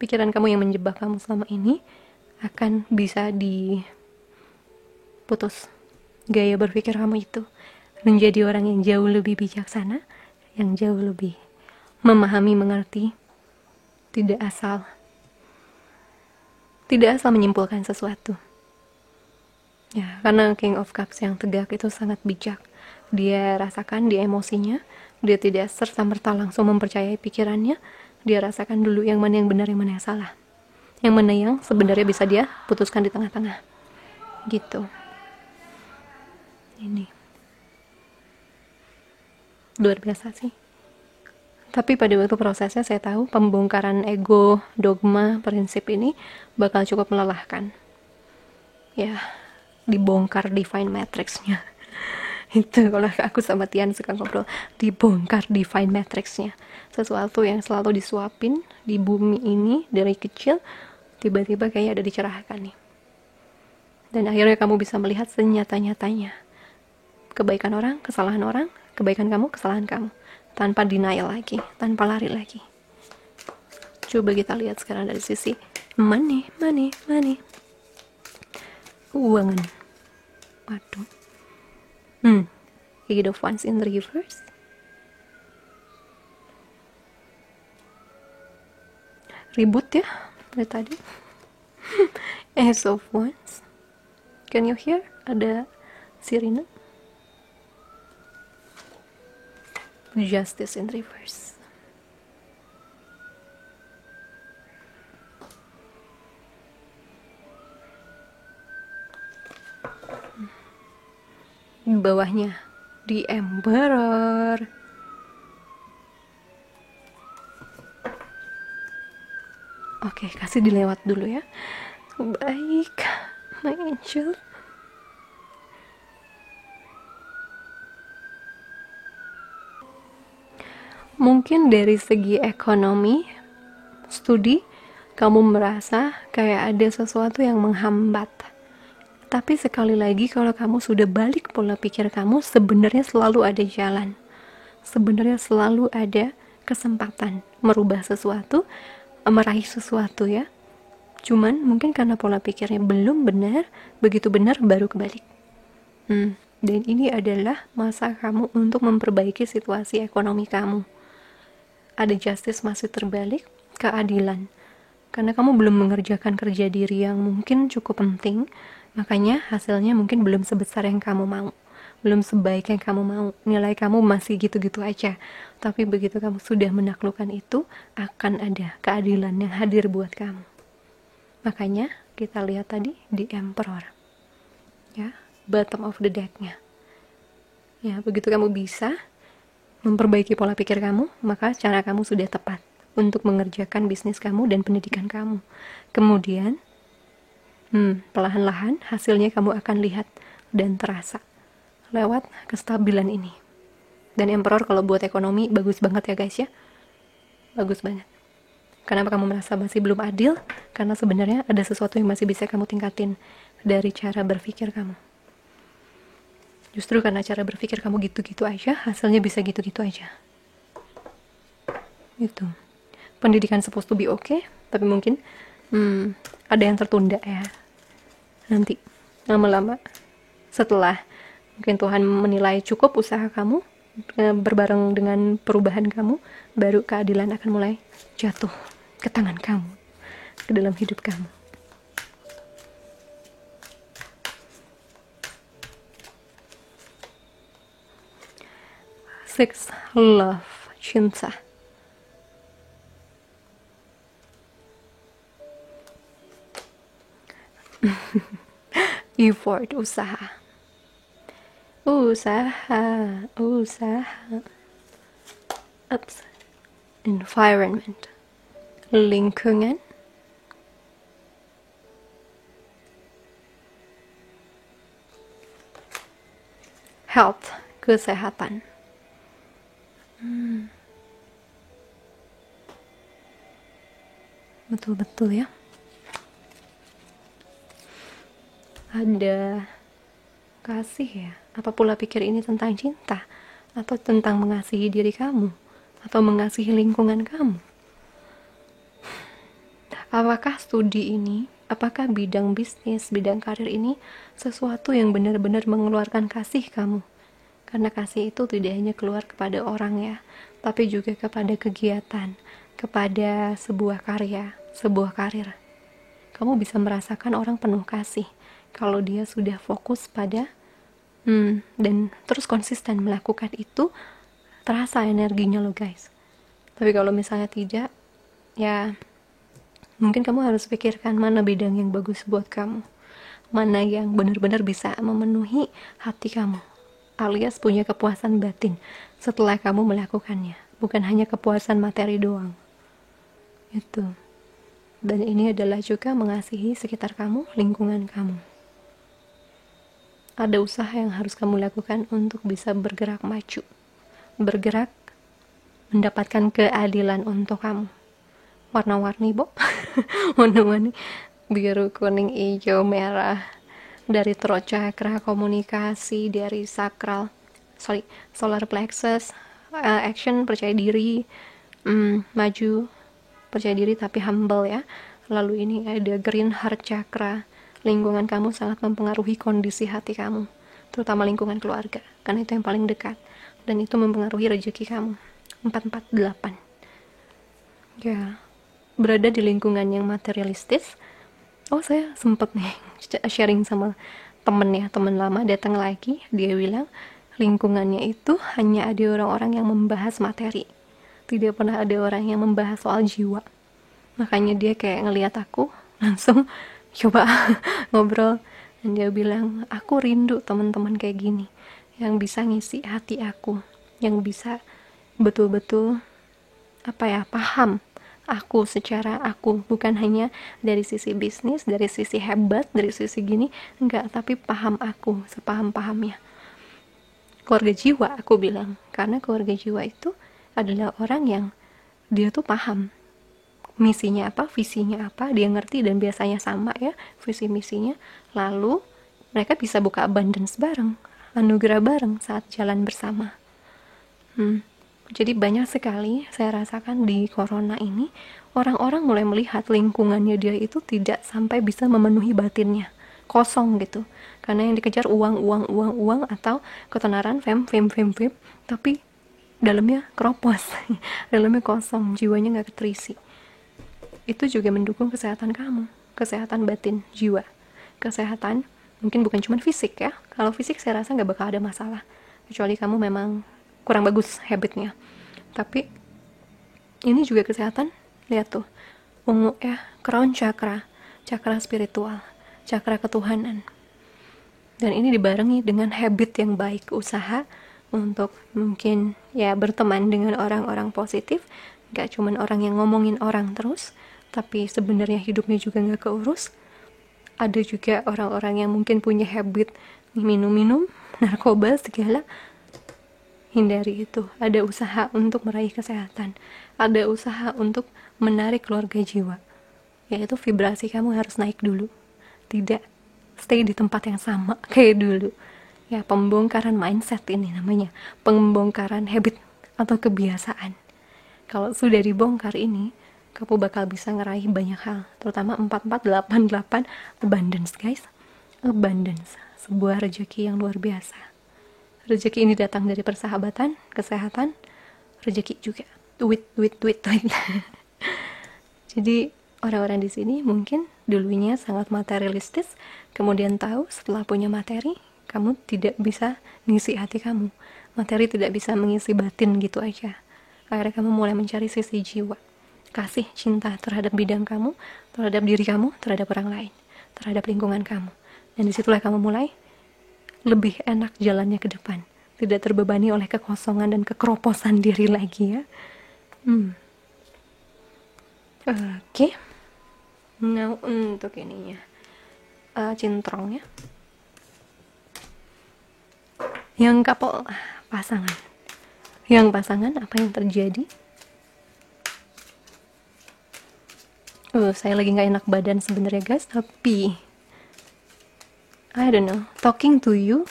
pikiran kamu yang menjebak kamu selama ini akan bisa diputus. Gaya berpikir kamu itu menjadi orang yang jauh lebih bijaksana, yang jauh lebih memahami, mengerti, tidak asal menyimpulkan sesuatu ya. Karena King of Cups yang tegak itu sangat bijak. Dia rasakan di emosinya, dia tidak serta-merta langsung mempercayai pikirannya. Dia rasakan dulu yang mana yang benar, yang mana yang salah, yang mana yang sebenarnya bisa dia putuskan di tengah-tengah gitu. Ini luar biasa sih. Tapi pada waktu prosesnya saya tahu pembongkaran ego, dogma, prinsip ini bakal cukup melelahkan. Ya, dibongkar divine matrix-nya. Itu kalau aku sama Tian suka ngobrol, dibongkar divine matrixnya, sesuatu yang selalu disuapin di bumi ini dari kecil, tiba-tiba kayak ada dicerahkan nih, dan akhirnya kamu bisa melihat senyata-nyatanya kebaikan orang, kesalahan orang, kebaikan kamu, kesalahan kamu, tanpa denial lagi, tanpa lari lagi. Coba kita lihat sekarang dari sisi money, keuangan. Waduh. Eight of Wands in reverse. Ribut ya dari tadi. Ace of Wands. Can you hear? Ada sirine. Justice in reverse. Bawahnya di Emperor. Oke, kasih dilewat dulu ya. Baik, my angel. Mungkin dari segi ekonomi, studi, kamu merasa kayak ada sesuatu yang menghambat. Tapi sekali lagi kalau kamu sudah balik pola pikir kamu, sebenarnya selalu ada jalan. Sebenarnya selalu ada kesempatan merubah sesuatu, meraih sesuatu ya. Cuman mungkin karena pola pikirnya belum benar, begitu benar baru kebalik. Dan ini adalah masa kamu untuk memperbaiki situasi ekonomi kamu. Ada justice masih terbalik, keadilan. Karena kamu belum mengerjakan kerja diri yang mungkin cukup penting, makanya hasilnya mungkin belum sebesar yang kamu mau, belum sebaik yang kamu mau, nilai kamu masih gitu-gitu aja. Tapi begitu kamu sudah menaklukkan itu, akan ada keadilan yang hadir buat kamu. Makanya kita lihat tadi di Emperor ya, bottom of the deck-nya ya. Begitu kamu bisa memperbaiki pola pikir kamu, maka cara kamu sudah tepat untuk mengerjakan bisnis kamu dan pendidikan kamu. Kemudian perlahan-lahan hasilnya kamu akan lihat dan terasa lewat kestabilan ini. Dan Emperor kalau buat ekonomi bagus banget ya guys ya, bagus banget. Kenapa kamu merasa masih belum adil? Karena sebenarnya ada sesuatu yang masih bisa kamu tingkatin dari cara berpikir kamu. Justru karena cara berpikir kamu gitu-gitu aja, hasilnya bisa gitu-gitu aja. Itu. Pendidikan supposed to be okay, tapi mungkin ada yang tertunda ya. Nanti lama-lama setelah mungkin Tuhan menilai cukup usaha kamu, berbareng dengan perubahan kamu, baru keadilan akan mulai jatuh ke tangan kamu, ke dalam hidup kamu. Six, love, cinta. Effort, usaha. Ups. Environment, lingkungan. Health, kesehatan. Betul-betul ya. Ada kasih ya. Apa pola pikir ini tentang cinta? Atau tentang mengasihi diri kamu? Atau mengasihi lingkungan kamu? Apakah studi ini, apakah bidang bisnis, bidang karir ini sesuatu yang benar-benar mengeluarkan kasih kamu? Karena kasih itu tidak hanya keluar kepada orang ya, tapi juga kepada kegiatan, kepada sebuah karya, sebuah karir. Kamu bisa merasakan orang penuh kasih kalau dia sudah fokus pada dan terus konsisten melakukan itu, terasa energinya lo guys. Tapi kalau misalnya tidak, ya mungkin kamu harus pikirkan mana bidang yang bagus buat kamu, mana yang benar-benar bisa memenuhi hati kamu, alias punya kepuasan batin setelah kamu melakukannya, bukan hanya kepuasan materi doang. Itu. Dan ini adalah juga mengasihi sekitar kamu, lingkungan kamu. ada usaha yang harus kamu lakukan untuk bisa bergerak maju, bergerak mendapatkan keadilan untuk kamu. Warna-warni, Bo. Warna-warni biru, kuning, hijau, merah, dari throat chakra, komunikasi, dari solar plexus, action, percaya diri, maju, percaya diri tapi humble ya. Lalu ini ada green heart chakra, lingkungan kamu sangat mempengaruhi kondisi hati kamu, terutama lingkungan keluarga, karena itu yang paling dekat, dan itu mempengaruhi rezeki kamu. 448 ya, berada di lingkungan yang materialistis. Saya sempet nih sharing sama temen lama datang lagi, dia bilang lingkungannya itu hanya ada orang-orang yang membahas materi, tidak pernah ada orang yang membahas soal jiwa. Makanya dia kayak ngelihat aku, langsung coba ngobrol, dan dia bilang, aku rindu teman-teman kayak gini, yang bisa ngisi hati aku, yang bisa betul-betul paham aku secara aku, bukan hanya dari sisi bisnis, dari sisi hebat, dari sisi gini, enggak, tapi paham aku sepaham-pahamnya. Keluarga jiwa, aku bilang, karena keluarga jiwa itu adalah orang yang dia tuh paham misinya apa, visinya apa, dia ngerti, dan biasanya sama ya visi misinya. Lalu mereka bisa buka abundance bareng, anugerah bareng saat jalan bersama. Jadi banyak sekali saya rasakan di corona ini, orang-orang mulai melihat lingkungannya dia itu tidak sampai bisa memenuhi batinnya, kosong gitu, karena yang dikejar uang, atau ketenaran, fame, tapi dalamnya keropos, dalamnya kosong, jiwanya nggak keterisi. Itu juga mendukung kesehatan kamu, kesehatan batin, jiwa, kesehatan mungkin bukan cuma fisik ya. Kalau fisik saya rasa nggak bakal ada masalah, kecuali kamu memang kurang bagus habitnya. Tapi ini juga kesehatan. Lihat tuh, ungu ya, crown chakra, chakra spiritual, chakra ketuhanan. Dan ini dibarengi dengan habit yang baik, usaha untuk mungkin ya berteman dengan orang-orang positif, gak cuman orang yang ngomongin orang terus, tapi sebenarnya hidupnya juga gak keurus. Ada juga orang-orang yang mungkin punya habit minum-minum, narkoba, segala. Hindari itu. Ada usaha untuk meraih kesehatan, ada usaha untuk menarik keluarga jiwa, yaitu vibrasi kamu harus naik dulu, tidak stay di tempat yang sama kayak dulu ya. Pembongkaran mindset ini namanya, pembongkaran habit atau kebiasaan. Kalau sudah dibongkar ini, kamu bakal bisa ngeraih banyak hal, terutama 4488 abundance guys. Abundance, sebuah rezeki yang luar biasa. Rezeki ini datang dari persahabatan, kesehatan, rezeki juga, duit. Jadi orang-orang di sini mungkin dulunya sangat materialistis, kemudian tahu setelah punya materi, kamu tidak bisa mengisi hati kamu, materi tidak bisa mengisi batin gitu aja. Akhirnya kamu mulai mencari sisi jiwa, kasih cinta terhadap bidang kamu, terhadap diri kamu, terhadap orang lain, terhadap lingkungan kamu. Dan disitulah kamu mulai lebih enak jalannya ke depan, tidak terbebani oleh kekosongan dan kekeroposan diri lagi ya. Oke. Nah, untuk ininya cintrongnya yang couple, pasangan apa yang terjadi? Saya lagi nggak enak badan sebenarnya guys, tapi I don't know, talking to you,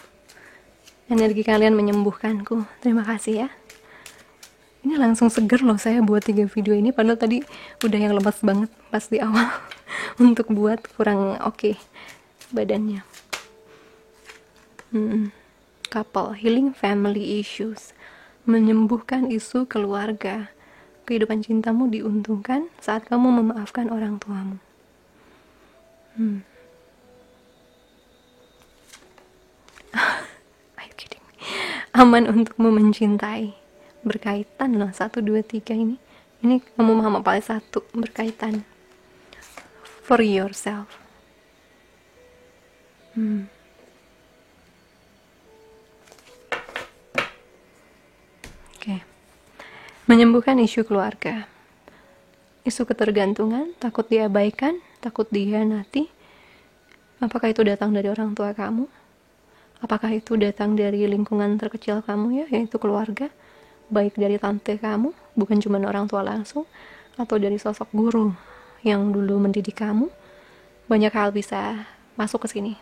energi kalian menyembuhkanku. Terima kasih ya. Ini langsung seger loh saya buat 3 video ini, padahal tadi udah yang lemas banget pas di awal untuk buat kurang oke badannya. Couple, healing family issues, menyembuhkan isu keluarga. Kehidupan cintamu diuntungkan saat kamu memaafkan orang tuamu. Are you kidding me? Aman untukmu mencintai. Berkaitan loh, 1, 2, 3 ini kamu mau paling 1 berkaitan. For yourself. Oke. Menyembuhkan isu keluarga, isu ketergantungan, takut diabaikan, takut dihianati. Apakah itu datang dari orang tua kamu? Apakah itu datang dari lingkungan terkecil kamu ya, yaitu keluarga, baik dari tante kamu, bukan cuma orang tua langsung, atau dari sosok guru yang dulu mendidik kamu. Banyak hal bisa masuk ke sini.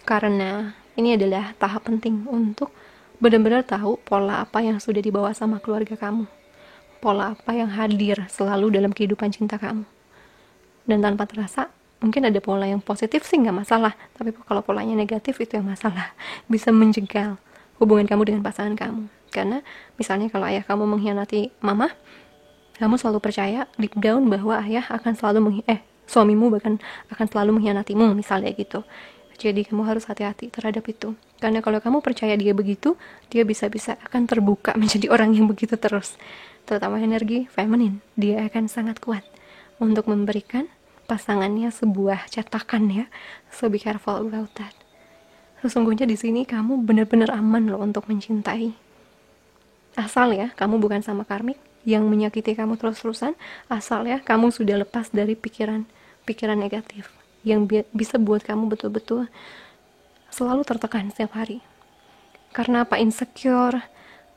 Karena ini adalah tahap penting untuk benar-benar tahu pola apa yang sudah dibawa sama keluarga kamu. Pola apa yang hadir selalu dalam kehidupan cinta kamu. Dan tanpa terasa, mungkin ada pola yang positif sih nggak masalah, tapi kalau polanya negatif itu yang masalah. Bisa menjegal hubungan kamu dengan pasangan kamu. Karena misalnya kalau ayah kamu mengkhianati mama, kamu selalu percaya deep down bahwa ayah akan selalu suamimu bahkan akan selalu mengkhianatimu, misalnya gitu. Jadi kamu harus hati-hati terhadap itu. Karena kalau kamu percaya dia begitu, dia bisa-bisa akan terbuka menjadi orang yang begitu terus. Terutama energi feminin, dia akan sangat kuat untuk memberikan pasangannya sebuah cetakan ya. So be careful about that. Sesungguhnya di sini kamu benar-benar aman loh untuk mencintai. Asal ya, kamu bukan sama karmik yang menyakiti kamu terus-terusan. Asal ya, kamu sudah lepas dari pikiran negatif yang bisa buat kamu betul-betul selalu tertekan setiap hari. Karena apa? Insecure,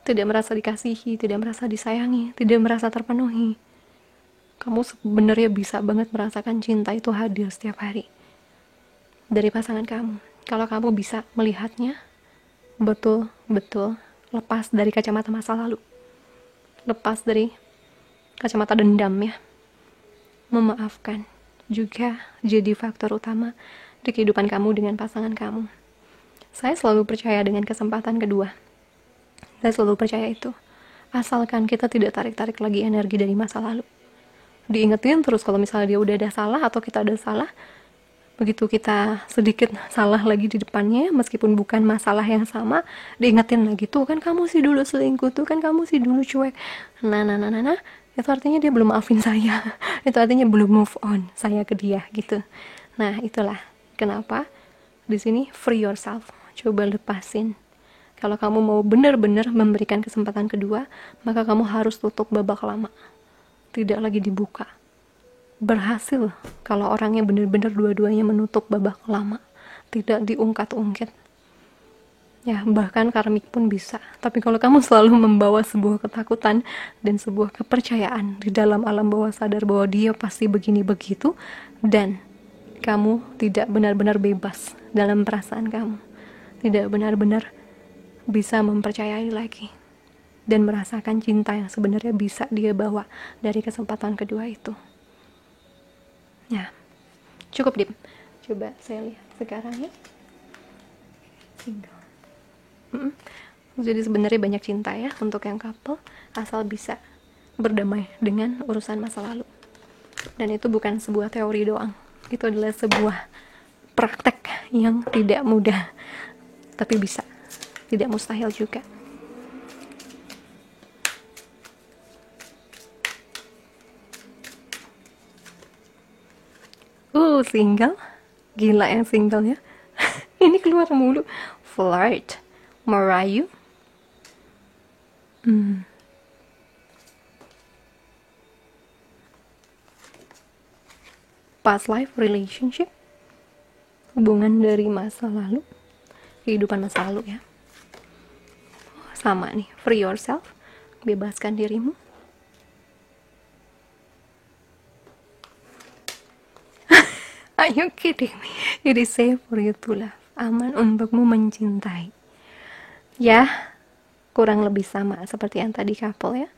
tidak merasa dikasihi, tidak merasa disayangi, tidak merasa terpenuhi. Kamu sebenarnya bisa banget merasakan cinta itu hadir setiap hari dari pasangan kamu. Kalau kamu bisa melihatnya betul-betul lepas dari kacamata masa lalu, lepas dari kacamata dendam ya, memaafkan juga jadi faktor utama di kehidupan kamu dengan pasangan kamu. Saya selalu percaya dengan kesempatan kedua. Saya selalu percaya itu. Asalkan kita tidak tarik-tarik lagi energi dari masa lalu. Diingetin terus kalau misalnya dia udah ada salah atau kita ada salah. Begitu kita sedikit salah lagi di depannya, meskipun bukan masalah yang sama, diingetin lagi, tuh kan kamu sih dulu selingkuh, tuh kan kamu sih dulu cuek. Nah, itu artinya dia belum maafin saya. Itu artinya belum move on saya ke dia gitu. Nah, itulah kenapa di sini free yourself. Coba lepasin. Kalau kamu mau benar-benar memberikan kesempatan kedua, maka kamu harus tutup babak lama. Tidak lagi dibuka. Berhasil kalau orangnya benar-benar dua-duanya menutup babak lama, tidak diungkat-ungkit. Ya, bahkan karmik pun bisa. Tapi kalau kamu selalu membawa sebuah ketakutan dan sebuah kepercayaan di dalam alam bawah sadar bahwa dia pasti begini begitu, dan kamu tidak benar-benar bebas dalam perasaan kamu, tidak benar-benar bisa mempercayai lagi dan merasakan cinta yang sebenarnya bisa dia bawa dari kesempatan kedua itu. Ya, cukup Dip. Coba saya lihat sekarang ya. Single. Jadi sebenarnya banyak cinta ya untuk yang couple, asal bisa berdamai dengan urusan masa lalu. Dan itu bukan sebuah teori doang, itu adalah sebuah praktek yang tidak mudah, tapi bisa, tidak mustahil juga. Single, gila yang single ya. Ini keluar mulu. Flirt, merayu. Past life relationship, hubungan dari masa lalu, kehidupan masa lalu ya. Sama nih, free yourself, bebaskan dirimu. Are you kidding me? It is safe for you to love. Aman untukmu mencintai. Ya, kurang lebih sama seperti yang tadi couple ya.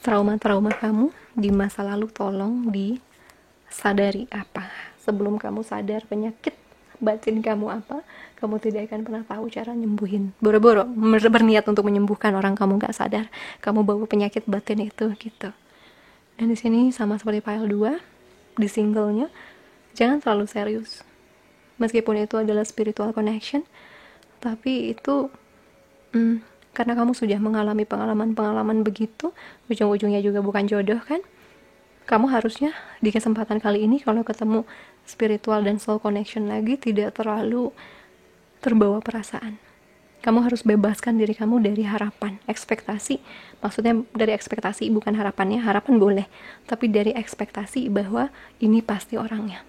Trauma-trauma kamu di masa lalu tolong disadari apa. Sebelum kamu sadar penyakit batin kamu apa, kamu tidak akan pernah tahu cara nyembuhin. Boro-boro berniat untuk menyembuhkan orang kamu gak sadar. Kamu bawa penyakit batin itu gitu. Dan di sini sama seperti file 2 di singlenya, jangan terlalu serius. Meskipun itu adalah spiritual connection, tapi itu karena kamu sudah mengalami pengalaman-pengalaman begitu, ujung-ujungnya juga bukan jodoh kan. Kamu harusnya di kesempatan kali ini kalau ketemu spiritual dan soul connection lagi, tidak terlalu terbawa perasaan. Kamu harus bebaskan diri kamu dari harapan, ekspektasi. Maksudnya dari ekspektasi, bukan harapannya. Harapan boleh, tapi dari ekspektasi bahwa ini pasti orangnya.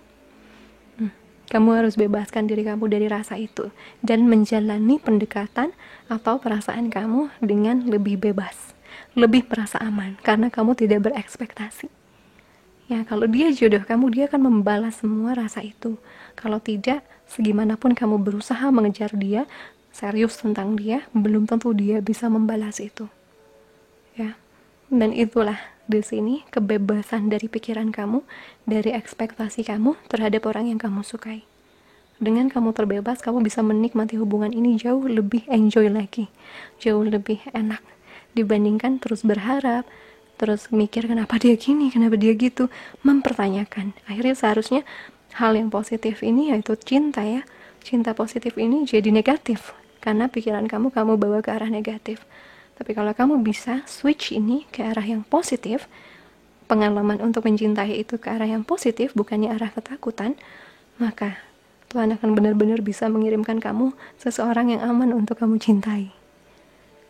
Kamu harus bebaskan diri kamu dari rasa itu dan menjalani pendekatan atau perasaan kamu dengan lebih bebas, lebih merasa aman karena kamu tidak berekspektasi. Ya, kalau dia jodoh kamu, dia akan membalas semua rasa itu. Kalau tidak, segimanapun kamu berusaha mengejar dia, serius tentang dia, belum tentu dia bisa membalas itu. Ya. Dan itulah di sini kebebasan dari pikiran kamu, dari ekspektasi kamu terhadap orang yang kamu sukai. Dengan kamu terbebas, kamu bisa menikmati hubungan ini jauh lebih enjoy lagi, jauh lebih enak dibandingkan terus berharap, terus mikir kenapa dia gini, kenapa dia gitu, mempertanyakan. Akhirnya seharusnya hal yang positif ini, yaitu cinta ya, cinta positif ini jadi negatif karena pikiran kamu bawa ke arah negatif. Tapi kalau kamu bisa switch ini ke arah yang positif, pengalaman untuk mencintai itu ke arah yang positif, bukannya arah ketakutan, maka Tuhan akan benar-benar bisa mengirimkan kamu seseorang yang aman untuk kamu cintai.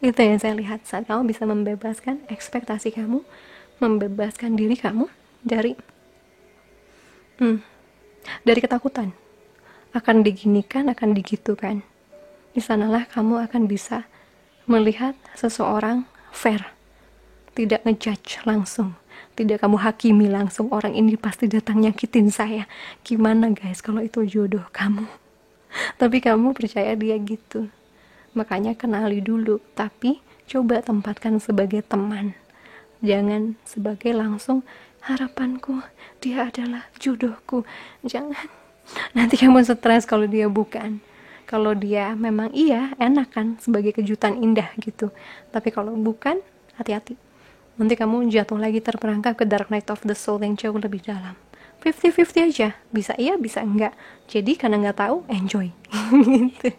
Itu yang saya lihat saat kamu bisa membebaskan ekspektasi kamu, membebaskan diri kamu dari ketakutan akan diginikan, akan digitukan. Di sanalah kamu akan bisa melihat seseorang fair, tidak ngejudge langsung, tidak kamu hakimi langsung, orang ini pasti datang nyakitin saya. Gimana guys kalau itu jodoh kamu? Tapi kamu percaya dia gitu. Makanya kenali dulu, tapi coba tempatkan sebagai teman. Jangan sebagai langsung harapanku, dia adalah jodohku. Jangan. Nanti kamu stres kalau dia bukan. Kalau dia memang iya, enak kan, sebagai kejutan indah gitu. Tapi kalau bukan, hati-hati. Nanti kamu jatuh lagi terperangkap ke dark night of the soul yang jauh lebih dalam. 50-50 aja, bisa iya, bisa enggak. Jadi karena nggak tahu, enjoy. Gitu.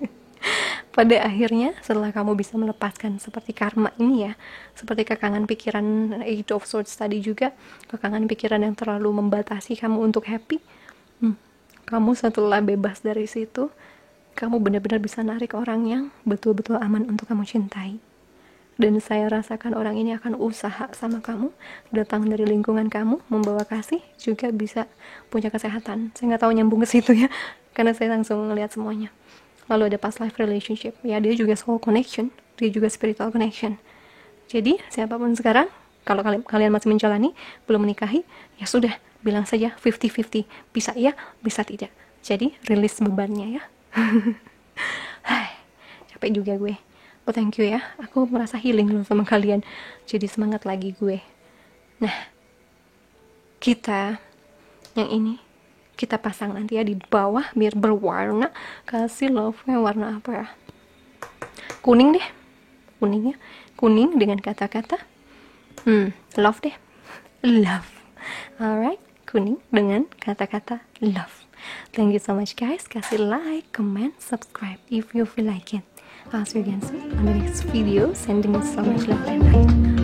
Pada akhirnya, setelah kamu bisa melepaskan seperti karma ini ya, seperti kekangan pikiran Eight of Swords tadi juga, kekangan pikiran yang terlalu membatasi kamu untuk happy, kamu setelah bebas dari situ, kamu benar-benar bisa narik orang yang betul-betul aman untuk kamu cintai. Dan saya rasakan orang ini akan usaha sama kamu, datang dari lingkungan kamu, membawa kasih, juga bisa punya kesehatan. Saya nggak tahu nyambung ke situ ya, karena saya langsung ngelihat semuanya. Lalu ada past life relationship, ya dia juga soul connection, dia juga spiritual connection. Jadi siapapun sekarang, kalau kalian masih menjalani, belum menikahi, ya sudah, bilang saja 50-50, bisa iya, bisa tidak. Jadi rilis bebannya ya. Capek juga gue. Oh thank you ya, aku merasa healing dulu sama kalian, jadi semangat lagi gue. Nah, kita yang ini kita pasang nanti ya di bawah biar berwarna. Kasih love-nya warna apa ya? Kuning deh, kuningnya kuning dengan kata-kata love deh, love. Alright, kuning dengan kata-kata love. Thank you so much guys. Kasih like, comment, subscribe if you feel like it. I'll see you again soon on the next video. Sending you so much love and light.